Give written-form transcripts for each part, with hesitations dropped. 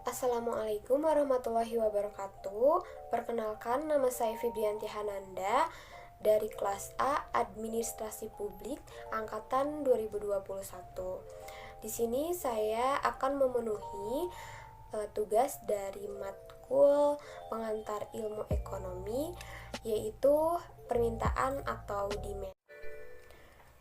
Assalamualaikum warahmatullahi wabarakatuh. Perkenalkan, nama saya Fibrianti Hananda dari kelas A Administrasi Publik angkatan 2021. Di sini saya akan memenuhi tugas dari matkul pengantar ilmu ekonomi, yaitu permintaan atau demand.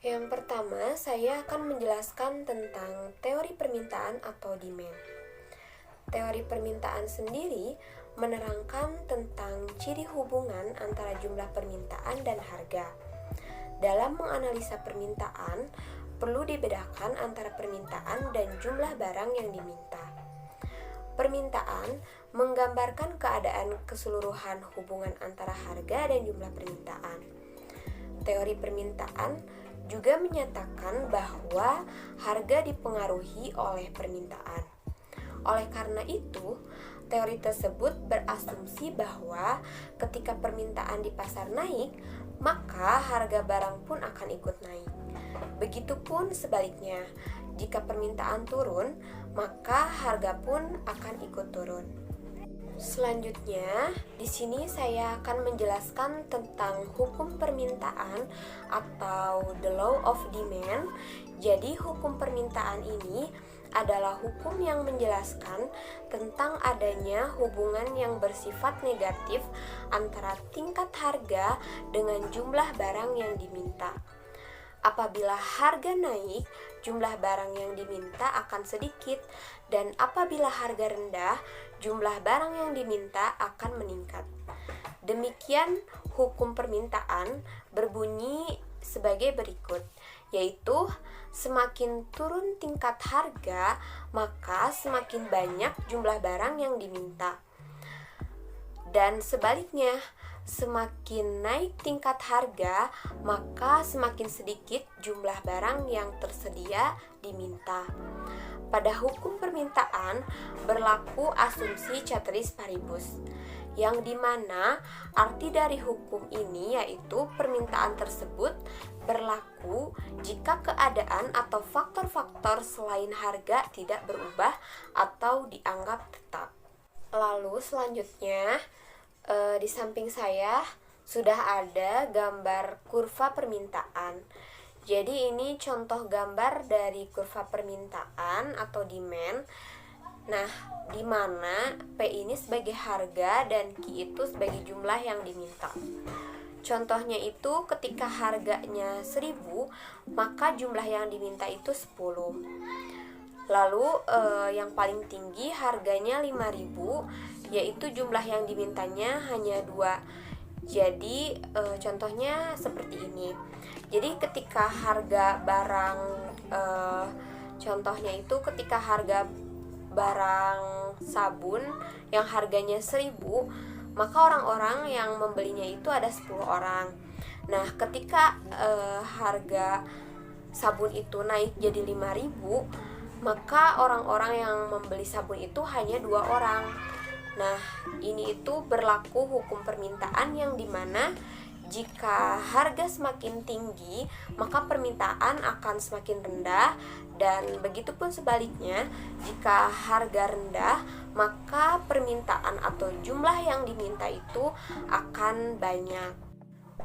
Yang pertama, saya akan menjelaskan tentang teori permintaan atau demand. Teori permintaan sendiri menerangkan tentang ciri hubungan antara jumlah permintaan dan harga. Dalam menganalisa permintaan, perlu dibedakan antara permintaan dan jumlah barang yang diminta. Permintaan menggambarkan keadaan keseluruhan hubungan antara harga dan jumlah permintaan. Teori permintaan juga menyatakan bahwa harga dipengaruhi oleh permintaan. Oleh karena itu, teori tersebut berasumsi bahwa ketika permintaan di pasar naik, maka harga barang pun akan ikut naik. Begitupun sebaliknya, jika permintaan turun, maka harga pun akan ikut turun. Selanjutnya, di sini saya akan menjelaskan tentang hukum permintaan atau the law of demand. Jadi, hukum permintaan ini adalah hukum yang menjelaskan tentang adanya hubungan yang bersifat negatif antara tingkat harga dengan jumlah barang yang diminta. Apabila harga naik, jumlah barang yang diminta akan sedikit, dan apabila harga rendah, jumlah barang yang diminta akan meningkat. Demikian hukum permintaan berbunyi sebagai berikut, yaitu semakin turun tingkat harga, maka semakin banyak jumlah barang yang diminta. Dan sebaliknya, semakin naik tingkat harga, maka semakin sedikit jumlah barang yang tersedia diminta. Pada hukum permintaan berlaku asumsi ceteris paribus, yang dimana arti dari hukum ini yaitu permintaan tersebut berlaku jika keadaan atau faktor-faktor selain harga tidak berubah atau dianggap tetap. Lalu selanjutnya, di samping saya sudah ada gambar kurva permintaan. Jadi ini contoh gambar dari kurva permintaan atau demand. Nah, di mana P ini sebagai harga dan Q itu sebagai jumlah yang diminta. Contohnya itu ketika harganya 1000, maka jumlah yang diminta itu 10. Lalu yang paling tinggi harganya 5000, yaitu jumlah yang dimintanya hanya 2. Jadi contohnya seperti ini. Jadi ketika harga barang contohnya itu ketika harga barang sabun yang harganya 1000, maka orang-orang yang membelinya itu ada 10 orang. Nah, ketika harga sabun itu naik jadi 5000, maka orang-orang yang membeli sabun itu hanya 2 orang. Nah, ini itu berlaku hukum permintaan yang dimana jika harga semakin tinggi, maka permintaan akan semakin rendah, dan begitupun sebaliknya, jika harga rendah, maka permintaan atau jumlah yang diminta itu akan banyak.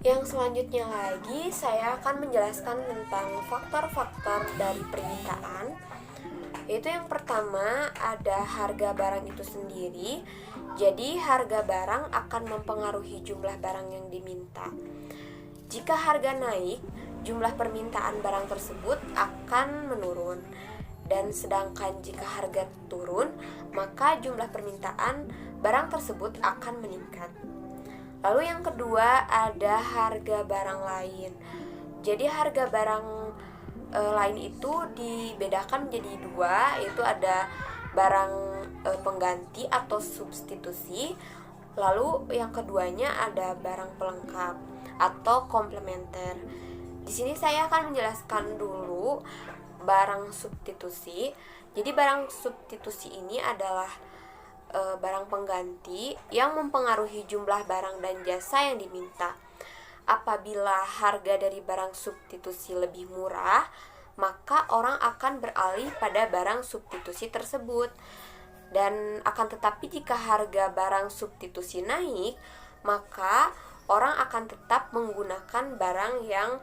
Yang selanjutnya lagi, saya akan menjelaskan tentang faktor-faktor dari permintaan. Yaitu yang pertama ada harga barang itu sendiri. Jadi harga barang akan mempengaruhi jumlah barang yang diminta. Jika harga naik, jumlah permintaan barang tersebut akan menurun. Dan sedangkan jika harga turun, maka jumlah permintaan barang tersebut akan meningkat. Lalu yang kedua ada harga barang lain. Jadi harga barang lain itu dibedakan menjadi 2, yaitu ada barang pengganti atau substitusi. Lalu yang keduanya ada barang pelengkap atau komplementer. Di sini saya akan menjelaskan dulu barang substitusi. Jadi barang substitusi ini adalah barang pengganti yang mempengaruhi jumlah barang dan jasa yang diminta. Apabila harga dari barang substitusi lebih murah, maka orang akan beralih pada barang substitusi tersebut. Dan akan tetapi jika harga barang substitusi naik, maka orang akan tetap menggunakan barang yang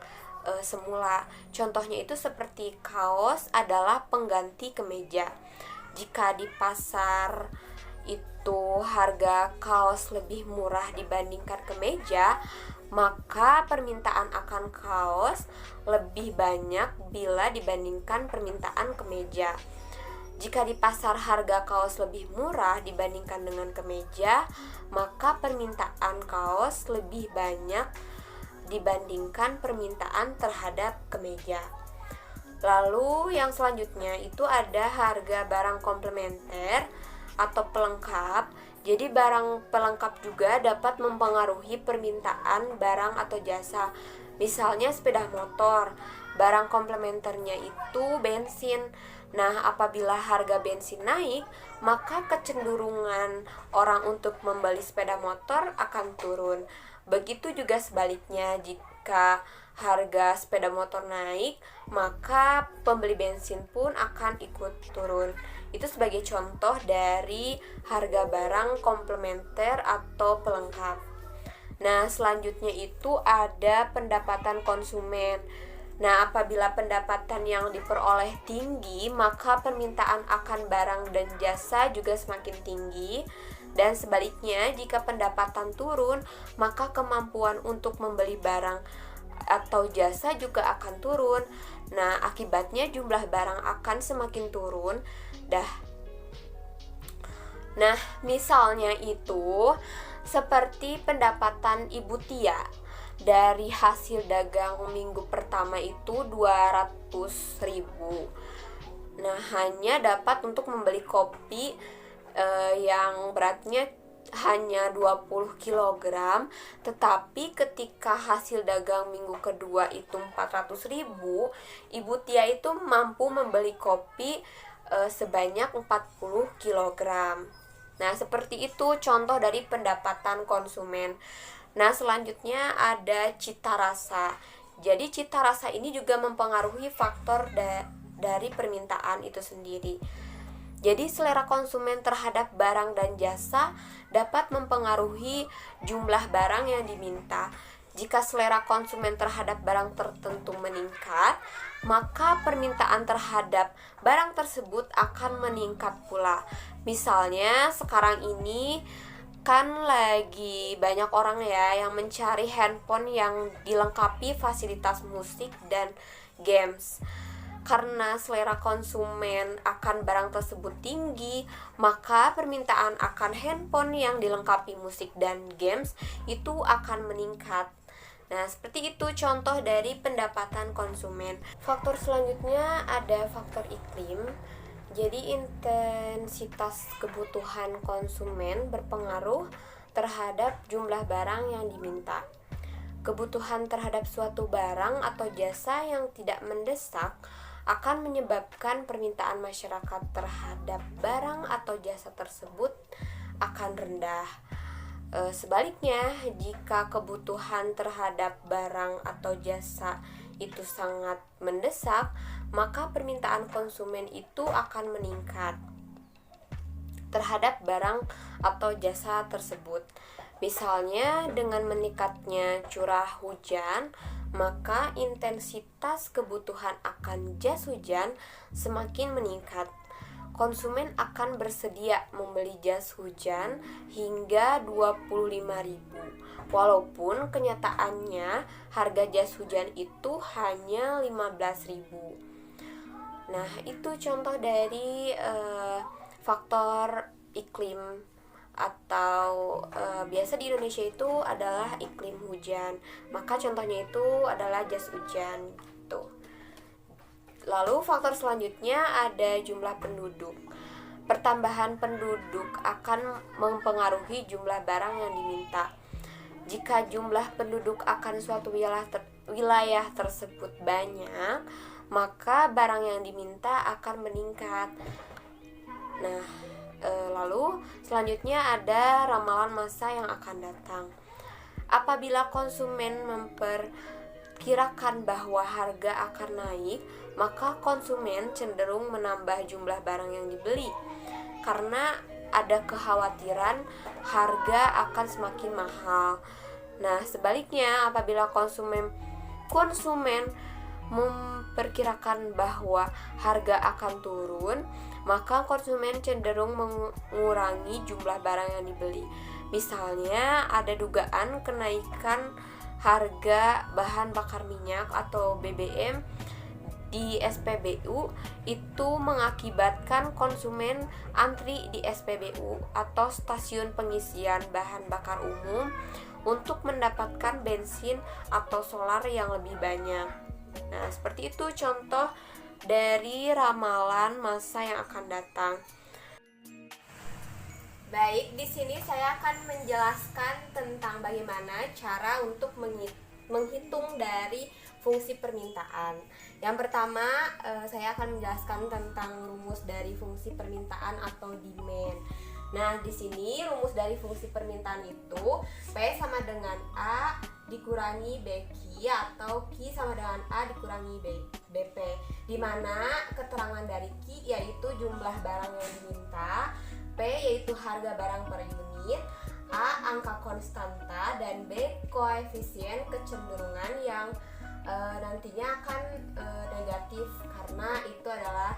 semula. Contohnya itu seperti kaos adalah pengganti kemeja. Jika di pasar itu harga kaos lebih murah dibandingkan kemeja, maka permintaan akan kaos lebih banyak bila dibandingkan permintaan kemeja. Jika di pasar harga kaos lebih murah dibandingkan dengan kemeja, maka permintaan kaos lebih banyak dibandingkan permintaan terhadap kemeja. Lalu yang selanjutnya itu ada harga barang komplementer atau pelengkap. Jadi barang pelengkap juga dapat mempengaruhi permintaan barang atau jasa. Misalnya sepeda motor, barang komplementernya itu bensin. Nah, apabila harga bensin naik, maka kecenderungan orang untuk membeli sepeda motor akan turun. Begitu juga sebaliknya, jika harga sepeda motor naik, maka pembeli bensin pun akan ikut turun. Itu sebagai contoh dari harga barang komplementer atau pelengkap. Nah, selanjutnya itu ada pendapatan konsumen. Nah, apabila pendapatan yang diperoleh tinggi, maka permintaan akan barang dan jasa juga semakin tinggi. Dan sebaliknya, jika pendapatan turun, maka kemampuan untuk membeli barang atau jasa juga akan turun. Nah, akibatnya jumlah barang akan semakin turun. Nah, misalnya itu seperti pendapatan Ibu Tia dari hasil dagang minggu pertama itu 200.000. Nah, hanya dapat untuk membeli kopi yang beratnya hanya 20 kg, tetapi ketika hasil dagang minggu kedua itu 400.000, Ibu Tia itu mampu membeli kopi sebanyak 40 kg. Nah, seperti itu contoh dari pendapatan konsumen. Nah, selanjutnya ada cita rasa. Jadi cita rasa ini juga mempengaruhi faktor dari permintaan itu sendiri. Jadi selera konsumen terhadap barang dan jasa dapat mempengaruhi jumlah barang yang diminta. Jika selera konsumen terhadap barang tertentu meningkat, maka permintaan terhadap barang tersebut akan meningkat pula. Misalnya sekarang ini kan lagi banyak orang ya yang mencari handphone yang dilengkapi fasilitas musik dan games. Karena selera konsumen akan barang tersebut tinggi, maka permintaan akan handphone yang dilengkapi musik dan games itu akan meningkat. Nah, seperti itu contoh dari pendapatan konsumen. Faktor selanjutnya ada faktor iklim. Jadi intensitas kebutuhan konsumen berpengaruh terhadap jumlah barang yang diminta. Kebutuhan terhadap suatu barang atau jasa yang tidak mendesak akan menyebabkan permintaan masyarakat terhadap barang atau jasa tersebut akan rendah. Sebaliknya, jika kebutuhan terhadap barang atau jasa itu sangat mendesak, maka permintaan konsumen itu akan meningkat terhadap barang atau jasa tersebut. Misalnya, dengan meningkatnya curah hujan, maka intensitas kebutuhan akan jas hujan semakin meningkat. Konsumen akan bersedia membeli jas hujan hingga 25.000, walaupun kenyataannya harga jas hujan itu hanya 15.000. Nah, itu contoh dari faktor iklim atau biasa di Indonesia itu adalah iklim hujan. Maka contohnya itu adalah jas hujan gitu. Lalu faktor selanjutnya ada jumlah penduduk. Pertambahan penduduk akan mempengaruhi jumlah barang yang diminta. Jika jumlah penduduk akan suatu wilayah tersebut banyak, maka barang yang diminta akan meningkat. Nah, lalu selanjutnya ada ramalan masa yang akan datang. Apabila konsumen memperkirakan bahwa harga akan naik, maka konsumen cenderung menambah jumlah barang yang dibeli. karena ada kekhawatiran harga akan semakin mahal. Nah, sebaliknya apabila konsumen memperkirakan bahwa harga akan turun, maka konsumen cenderung mengurangi jumlah barang yang dibeli. Misalnya ada dugaan kenaikan harga bahan bakar minyak atau BBM di SPBU, itu mengakibatkan konsumen antri di SPBU atau stasiun pengisian bahan bakar umum untuk mendapatkan bensin atau solar yang lebih banyak. Nah, seperti itu contoh dari ramalan masa yang akan datang. Baik, di sini saya akan menjelaskan tentang bagaimana cara untuk menghitung dari fungsi permintaan. Yang pertama, saya akan menjelaskan tentang rumus dari fungsi permintaan atau demand. Nah, di sini rumus dari fungsi permintaan itu P sama dengan A dikurangi BQ atau Q sama dengan A dikurangi BP, di mana keterangan dari Q yaitu jumlah barang yang diminta, P yaitu harga barang per unit, A angka konstanta, dan B koefisien kecenderungan yang nantinya akan negatif karena itu adalah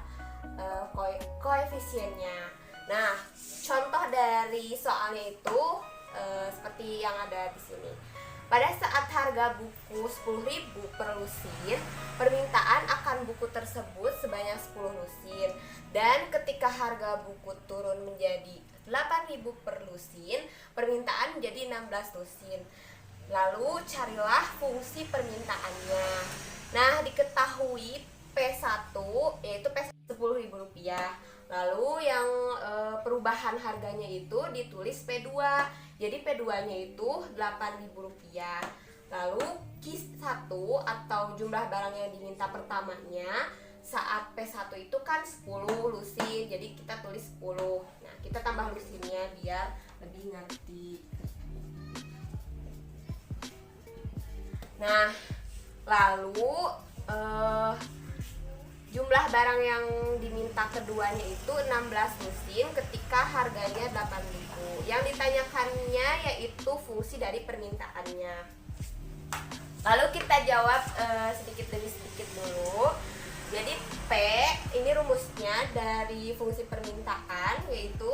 koefisiennya. Nah, contoh dari soalnya itu seperti yang ada di sini. Pada saat harga buku 10.000 per lusin, permintaan akan buku tersebut sebanyak 10 lusin. Dan ketika harga buku turun menjadi 8.000 per lusin, permintaan menjadi 16 lusin. Lalu carilah fungsi permintaannya. Nah, diketahui P1 yaitu P10.000 rupiah. Lalu yang perubahan harganya itu ditulis P2. Jadi P2-nya itu 8.000 rupiah. Lalu Q1 atau jumlah barang yang diminta pertamanya saat P1 itu kan 10 lusin. Jadi kita tulis 10. Nah, kita tambah lusinnya biar lebih ngerti. Nah, lalu jumlah barang yang diminta keduanya itu 16 lusin ketika harganya 8.000. Yang ditanyakannya yaitu fungsi dari permintaannya. Lalu kita jawab sedikit demi sedikit dulu. Jadi P ini rumusnya dari fungsi permintaan yaitu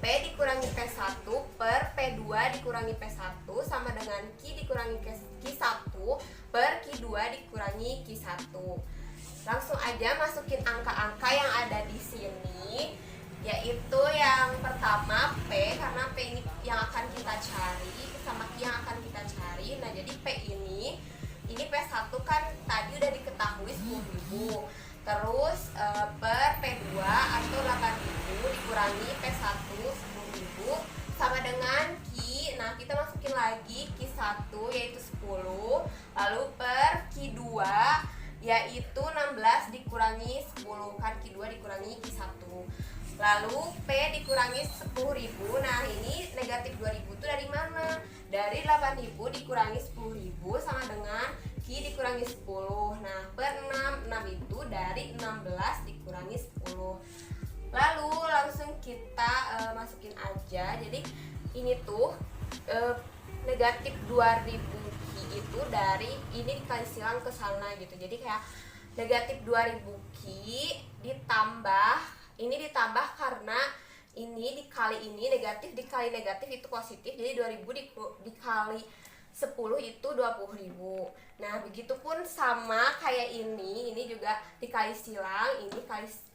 P dikurangi P1 per P2 dikurangi P1 sama dengan Q dikurangi Q1 per Q2 dikurangi Q1. Langsung aja masukin angka-angka yang ada di sini, yaitu yang pertama P, karena P ini yang akan kita cari sama Q yang akan kita cari. Nah, jadi P ini P1 kan tadi udah diketahui 10.000. Terus per P2 atau 8.000 dikurangi P1 10.000 sama dengan Q. Nah, kita masukin lagi Q1 yaitu 10. Lalu per Q2 yaitu 16 dikurangi 10, kan Q2 dikurangi Q1. Lalu P dikurangi 10.000. Nah, ini negatif 2.000 itu dari mana? Dari 8.000 dikurangi 10.000 sama dengan Q dikurangi 10. Nah, per 6 itu dari 16 dikurangi 10. Lalu langsung kita masukin aja. Jadi ini tuh negatif 2.000 Q itu dari ini dikali silang ke sana gitu. Jadi kayak negatif 2.000 Q ditambah ini ditambah karena ini dikali ini negatif dikali negatif itu positif. Jadi 2.000 dikali 10 itu 20.000. Nah, begitupun sama kayak ini juga dikali silang, ini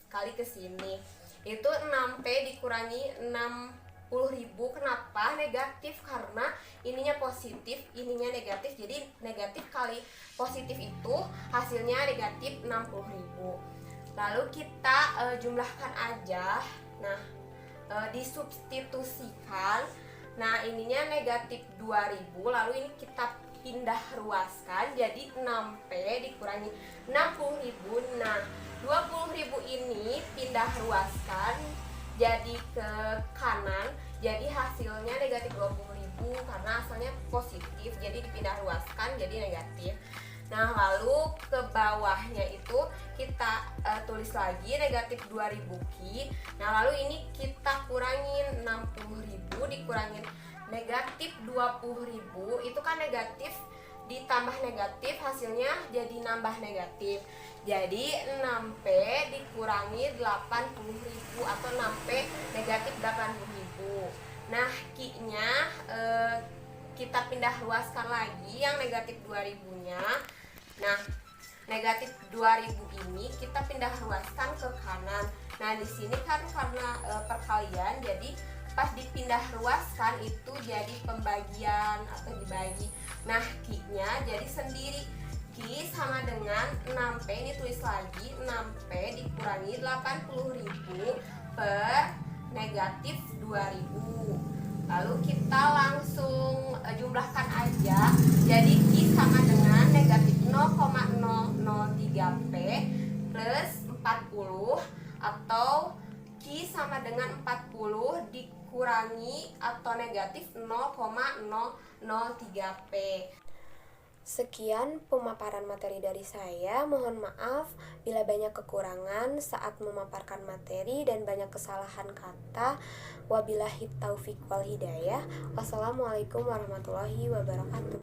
kali ke sini. Itu 6P dikurangi 60.000. Kenapa negatif? Karena ininya positif, ininya negatif. Jadi negatif kali positif itu hasilnya negatif 60.000. Lalu kita jumlahkan aja. Nah, disubstitusikan. Nah, ininya negatif 2.000. Lalu ini kita pindah ruaskan jadi 6P dikurangi 60.000. Nah, 20.000 ini pindah ruaskan jadi ke kanan. Jadi hasilnya negatif 20.000 karena asalnya positif. Jadi dipindah ruaskan jadi negatif. Nah, lalu ke bawahnya itu kita tulis lagi negatif 2000 Ki. Nah, lalu ini kita kurangin 60.000 dikurangin negatif 20.000, itu kan negatif ditambah negatif hasilnya jadi nambah negatif. Jadi 6P dikurangi 80.000 atau 6P negatif 80.000. Nah, Q-nya kita pindah luaskan lagi yang negatif 2000-nya. Nah, negatif 2000 ini kita pindah luaskan ke kanan. Nah, di sini kan karena perkalian, jadi pas dipindah luaskan itu jadi pembagian atau dibagi. Nah, Q-nya jadi sendiri. Q sama dengan 6P, ini tulis lagi 6P dikurangi 80.000 per negatif 2000. Lalu kita langsung jumlahkan aja. Jadi Q sama dengan negatif 0,003P plus 40, atau Q sama dengan 40 dikurangi atau negatif 0,003P. Sekian pemaparan materi dari saya. Mohon maaf bila banyak kekurangan saat memaparkan materi dan banyak kesalahan kata. Wabillahi taufiq wal hidayah. Wassalamualaikum warahmatullahi wabarakatuh.